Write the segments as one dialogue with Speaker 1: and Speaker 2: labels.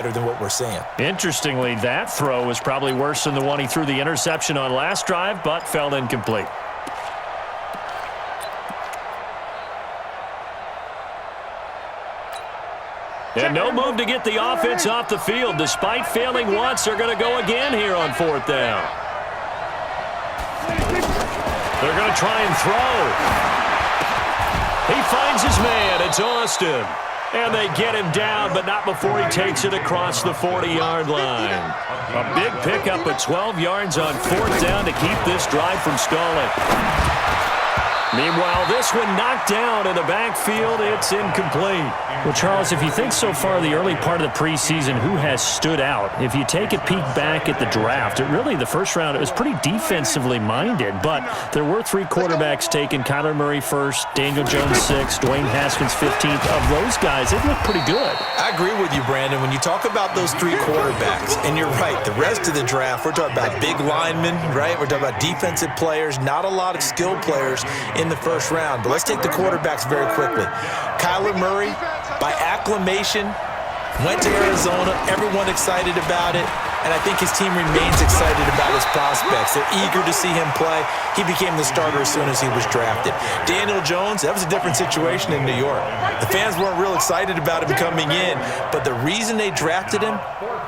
Speaker 1: better than what we're seeing.
Speaker 2: Interestingly, that throw was probably worse than the one he threw the interception on last drive, but fell incomplete. And no move to get the offense off the field. Despite failing once, they're going to go again here on 4th down. They're going to try and throw. He finds his man. It's Austin. And they get him down, but not before he takes it across the 40-yard line. A big pickup of 12 yards on 4th down to keep this drive from stalling. Meanwhile, this one knocked down in the backfield. It's incomplete.
Speaker 3: Well, Charles, if you think so far the early part of the preseason, who has stood out? If you take a peek back at the draft, the first round, it was pretty defensively minded, but there were 3 quarterbacks taken. Kyler Murray first, Daniel Jones 6th, Dwayne Haskins 15th. Of those guys, they look pretty good.
Speaker 1: I agree with you, Brandon. When you talk about those 3 quarterbacks, and you're right, the rest of the draft, we're talking about big linemen, right? We're talking about defensive players, not a lot of skilled players in the first round. But let's take the quarterbacks very quickly. Kyler Murray, by acclamation, went to Arizona. Everyone excited about it. And I think his team remains excited about his prospects. They're eager to see him play. He became the starter as soon as he was drafted. Daniel Jones, that was a different situation in New York. The fans weren't real excited about him coming in, but the reason they drafted him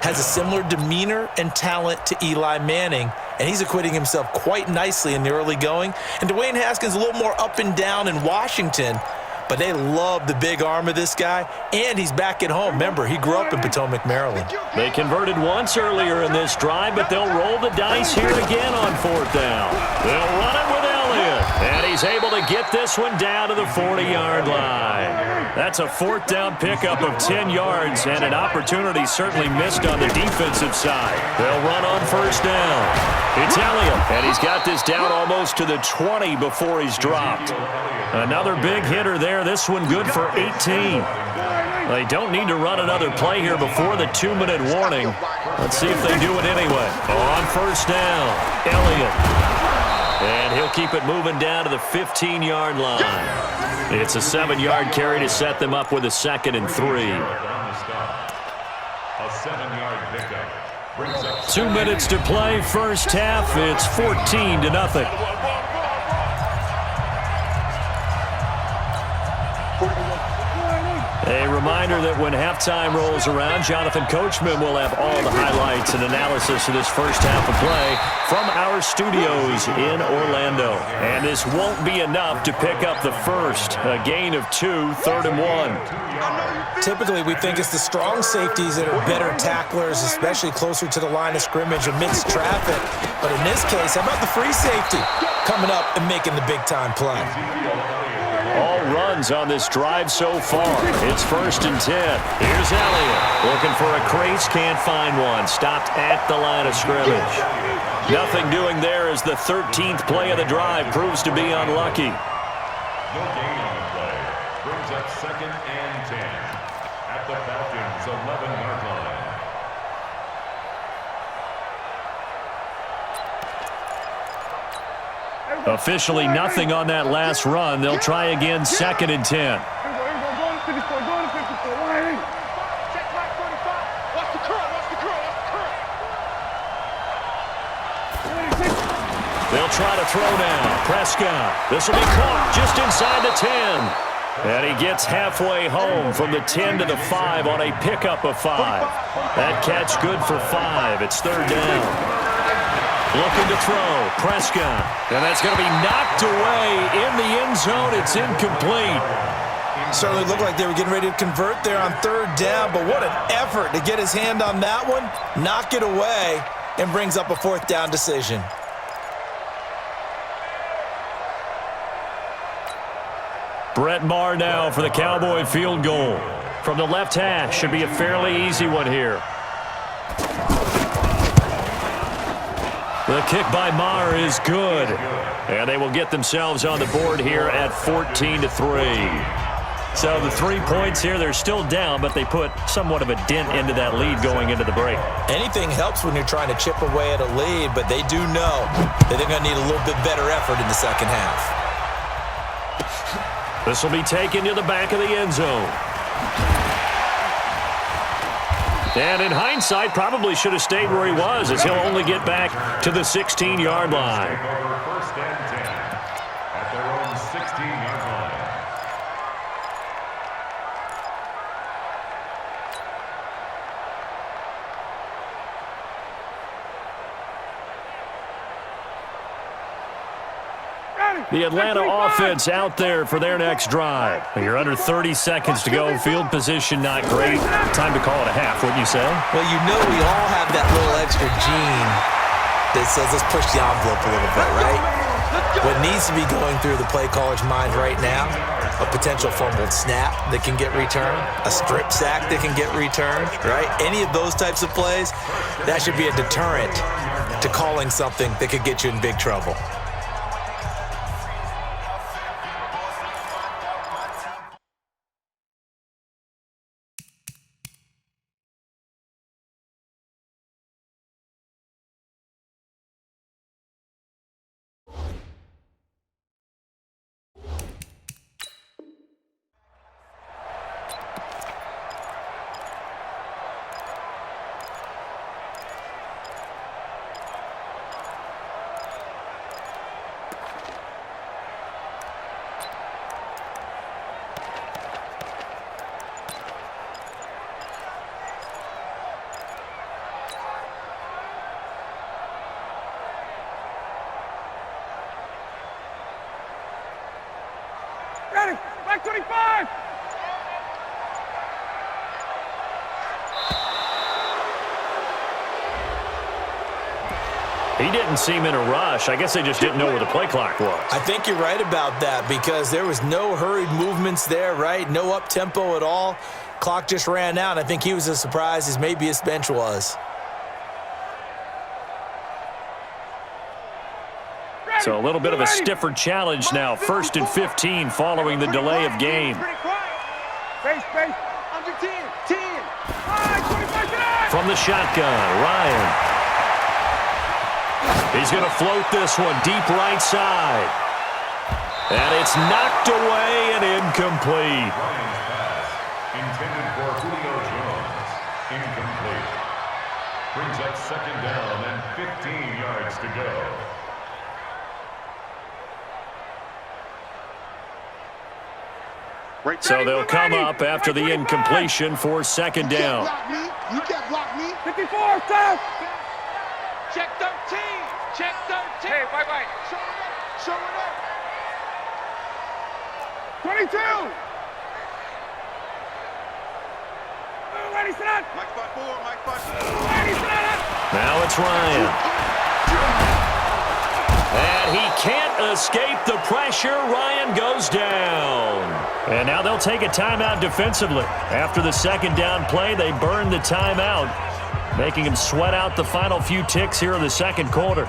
Speaker 1: has a similar demeanor and talent to Eli Manning, and he's acquitting himself quite nicely in the early going. And Dwayne Haskins a little more up and down in Washington, but they love the big arm of this guy, and he's back at home. Remember, he grew up in Potomac, Maryland.
Speaker 2: They converted once earlier in this drive, but they'll roll the dice here again on 4th down. They'll run it with Elliott, and he's able to get this one down to the 40-yard line. That's a 4th down pickup of 10 yards, and an opportunity certainly missed on the defensive side. They'll run on 1st down. It's Elliott, and he's got this down almost to the 20 before he's dropped. Another big hitter there. This one good for 18. They don't need to run another play here before the 2-minute warning. Let's see if they do it anyway. On 1st down, Elliott. And he'll keep it moving down to the 15-yard line. It's a 7-yard carry to set them up with a 2nd and 3.
Speaker 4: A 7-yard pickup.
Speaker 2: 2 minutes to play, first half. It's 14-0. A reminder that when halftime rolls around, Jonathan Coachman will have all the highlights and analysis of this first half of play from our studios in Orlando. And this won't be enough to pick up the first. A gain of 2, 3rd and 1.
Speaker 1: Typically, we think it's the strong safeties that are better tacklers, especially closer to the line of scrimmage amidst traffic. But in this case, how about the free safety coming up and making the big-time play?
Speaker 2: All runs on this drive so far. It's 1st and 10. Here's Elliott. Looking for a crease, can't find one. Stopped at the line of scrimmage. Nothing doing there as the 13th play of the drive proves to be unlucky.
Speaker 4: No gain on the play. Brings up 2nd and 10 at the Falcons' 11-yard line.
Speaker 2: Officially nothing on that last run. They'll try again, 2nd and 10. They'll try to throw now. Prescott. This will be caught just inside the 10. And he gets halfway home from the 10 to the 5 on a pickup of 5. That catch good for 5. It's 3rd down. Looking to throw, Prescott. And that's going to be knocked away in the end zone. It's incomplete.
Speaker 1: Certainly looked like they were getting ready to convert there on 3rd down, but what an effort to get his hand on that one, knock it away, and brings up a 4th down decision.
Speaker 2: Brett Maher now for the Cowboy field goal. From the left hash, should be a fairly easy one here. The kick by Maher is good. And they will get themselves on the board here at 14-3. So the 3 points here, they're still down, but they put somewhat of a dent into that lead going into the break.
Speaker 1: Anything helps when you're trying to chip away at a lead, but they do know that they're going to need a little bit better effort in the second half.
Speaker 2: This will be taken to the back of the end zone. And in hindsight, probably should have stayed where he was, as he'll only get back to the 16-yard line.
Speaker 4: First and 10 at their own 16-yard line.
Speaker 2: The Atlanta offense out there for their next drive. You're under 30 seconds to go. Field position not great. Time to call it a half, wouldn't you say?
Speaker 1: Well, you know we all have that little extra gene that says let's push the envelope a little bit, right? What needs to be going through the play caller's mind right now, a potential fumbled snap that can get returned, a strip sack that can get returned, right? Any of those types of plays, that should be a deterrent to calling something that could get you in big trouble.
Speaker 5: Back 25!
Speaker 2: He didn't seem in a rush. I guess they just didn't know where the play clock was.
Speaker 1: I think you're right about that because there was no hurried movements there, right? No up-tempo at all. Clock just ran out. I think he was as surprised as maybe his bench was.
Speaker 2: So a little bit of a stiffer challenge now. 1st and 15 following the delay of game.
Speaker 5: Space, under 10, 10. 25,
Speaker 2: From the shotgun, Ryan. He's going to float this one deep right side. And it's knocked away and incomplete.
Speaker 4: Ryan's pass intended for Julio Jones. Incomplete. Brings up 2nd down and 15 yards to go.
Speaker 2: So they'll come up after the incompletion for 2nd down.
Speaker 5: You can't block me. 54, stop. Check 13. Check 13. Hey, wait. Show it up. 22. Ready, set up. Mike 5-4, Mike 5-4. Ready, set up.
Speaker 2: Now it's Ryan. And he can't escape the pressure. Ryan goes down. And now they'll take a timeout defensively. After the 2nd down play, they burn the timeout, making him sweat out the final few ticks here in the 2nd quarter.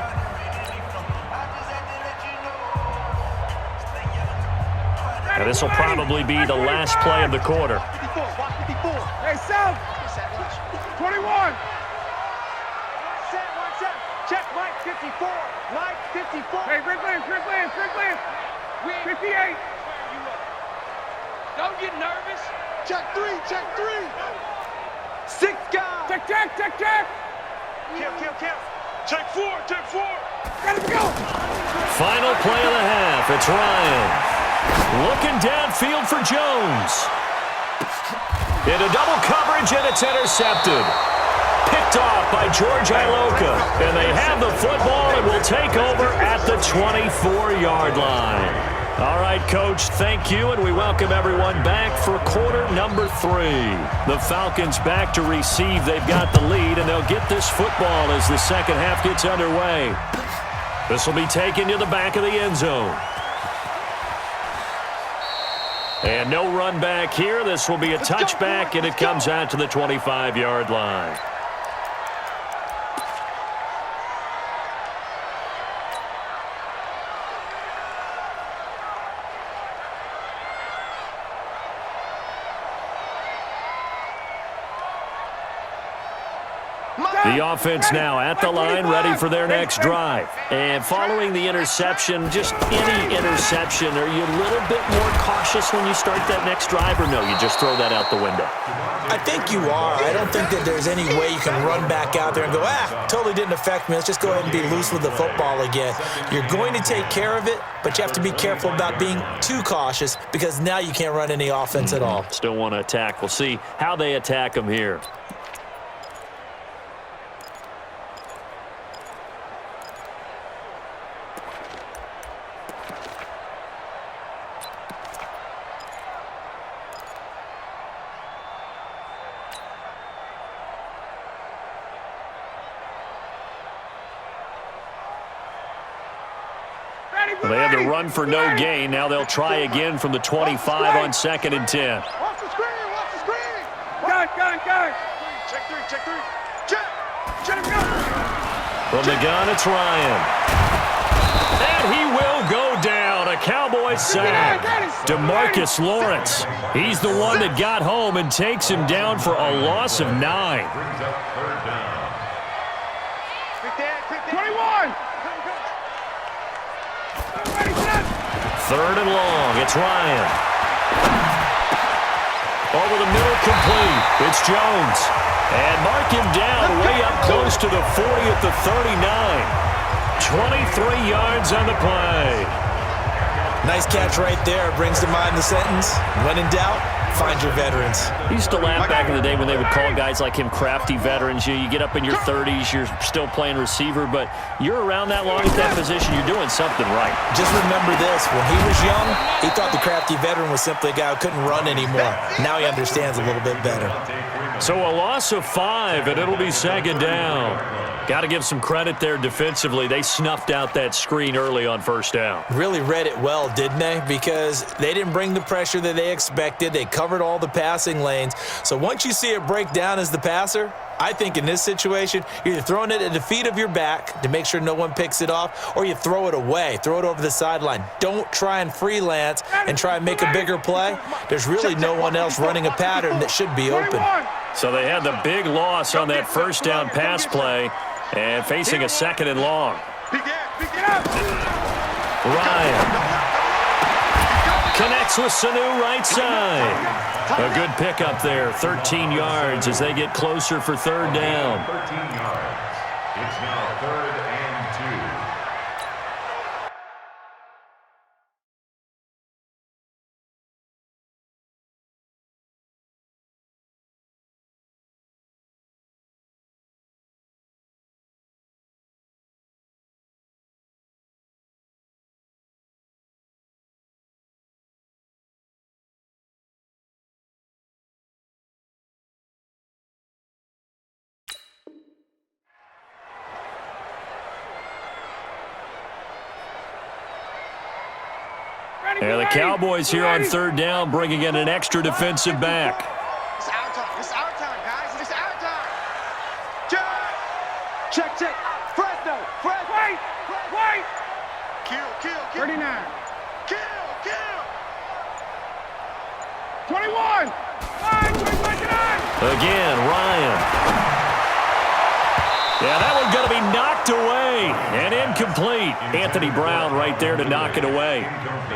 Speaker 2: And this will probably be the last play of the quarter.
Speaker 5: 54. Hey, South. 21. Check Mike 54. Mike 54. Hey, Rick Lance. 58. Don't get nervous. Check 3. 6 guys. Check. Kill. Check 4. Gotta go.
Speaker 2: Final play of the half. It's Ryan. Looking downfield for Jones. Into double coverage, and it's intercepted. Picked off by George Iloka. And they have the football and will take over at the 24-yard line. All right, Coach, thank you, and we welcome everyone back for quarter number 3. The Falcons back to receive. They've got the lead, and they'll get this football as the 2nd half gets underway. This will be taken to the back of the end zone. And no run back here. This will be a touchback, and it comes out to the 25-yard line. The offense now at the line, ready for their next drive. And following the interception, just any interception, are you a little bit more cautious when you start that next drive, or no, you just throw that out the window?
Speaker 1: I think you are. I don't think that there's any way you can run back out there and go, totally didn't affect me. Let's just go ahead and be loose with the football again. You're going to take care of it, but you have to be careful about being too cautious because now you can't run any offense at all.
Speaker 2: Still want to attack. We'll see how they attack them here. They had to run for no gain. Now they'll try again from the 25 on 2nd and 10.
Speaker 5: Watch the screen, watch the screen. Gun. Check three. Check, go.
Speaker 2: From the gun, it's Ryan. And he will go down. A Cowboys sack. DeMarcus Lawrence. He's the one that got home and takes him down for a loss of 9.
Speaker 4: Brings up 3rd down.
Speaker 5: 21.
Speaker 2: 3rd and long. It's Ryan. Over the middle, complete. It's Jones. And mark him down way up close to the 40 at the 39. 23 yards on the play.
Speaker 1: Nice catch right there. Brings to mind the sentence, when in doubt, find your veterans.
Speaker 2: I used to laugh back in the day when they would call guys like him crafty veterans. You get up in your 30s, you're still playing receiver, but you're around that long at that position, you're doing something right.
Speaker 1: Just remember this. When he was young, he thought the crafty veteran was simply a guy who couldn't run anymore. Now he understands a little bit better.
Speaker 2: So a loss of 5, and it'll be 2nd down. Got to give some credit there defensively. They snuffed out that screen early on 1st down.
Speaker 1: Really read it well, didn't they? Because they didn't bring the pressure that they expected. They covered all the passing lanes. So once you see it break down as the passer, I think in this situation, you're either throwing it at the feet of your back to make sure no one picks it off, or you throw it away, throw it over the sideline. Don't try and freelance and try and make a bigger play. There's really no one else running a pattern that should be open.
Speaker 2: So they had the big loss on that 1st down pass play and facing a 2nd and long. Ryan connects with Sanu right side. A good pickup there, 13 yards as they get closer for 3rd down.
Speaker 4: 13 yards. It's now 3rd and 2.
Speaker 2: And the Cowboys here on 3rd down, bringing in an extra defensive back.
Speaker 5: It's our time. It's our time, guys. It's our time. Check. Fresno. Wait. Kill. 39. Kill. 21.
Speaker 2: Again, Ryan. Yeah, that one's going to be knocked away and incomplete. Anthony Brown right there to knock it away.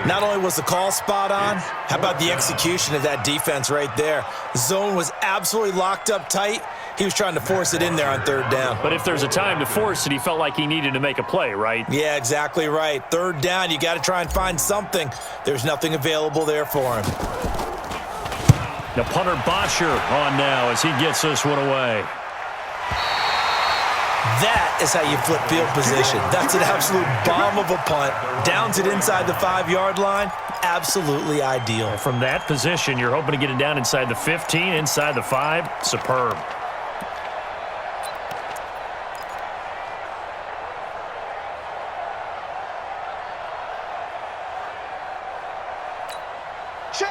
Speaker 1: Not only was the call spot on, how about the execution of that defense right there? The zone was absolutely locked up tight. He was trying to force it in there on 3rd down.
Speaker 2: But if there's a time to force it, he felt like he needed to make a play, right?
Speaker 1: Yeah, exactly right. 3rd down, you got to try and find something. There's nothing available there for him.
Speaker 2: Now punter Bosher on now as he gets this one away.
Speaker 1: That is how you flip field position. That's an absolute bomb of a punt. Downs it inside the 5-yard line. Absolutely ideal.
Speaker 3: From that position, you're hoping to get it down inside the 15, inside the 5. Superb.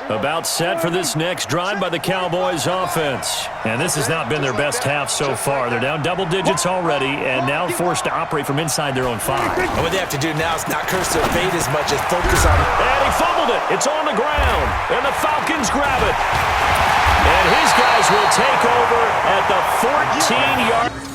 Speaker 2: About set for this next drive by the Cowboys offense. And this has not been their best half so far. They're down double digits already and now forced to operate from inside their own 5.
Speaker 1: And what they have to do now is not curse their fate as much as focus on it.
Speaker 2: And he fumbled it. It's on the ground. And the Falcons grab it. And his guys will take over at the 14-yard.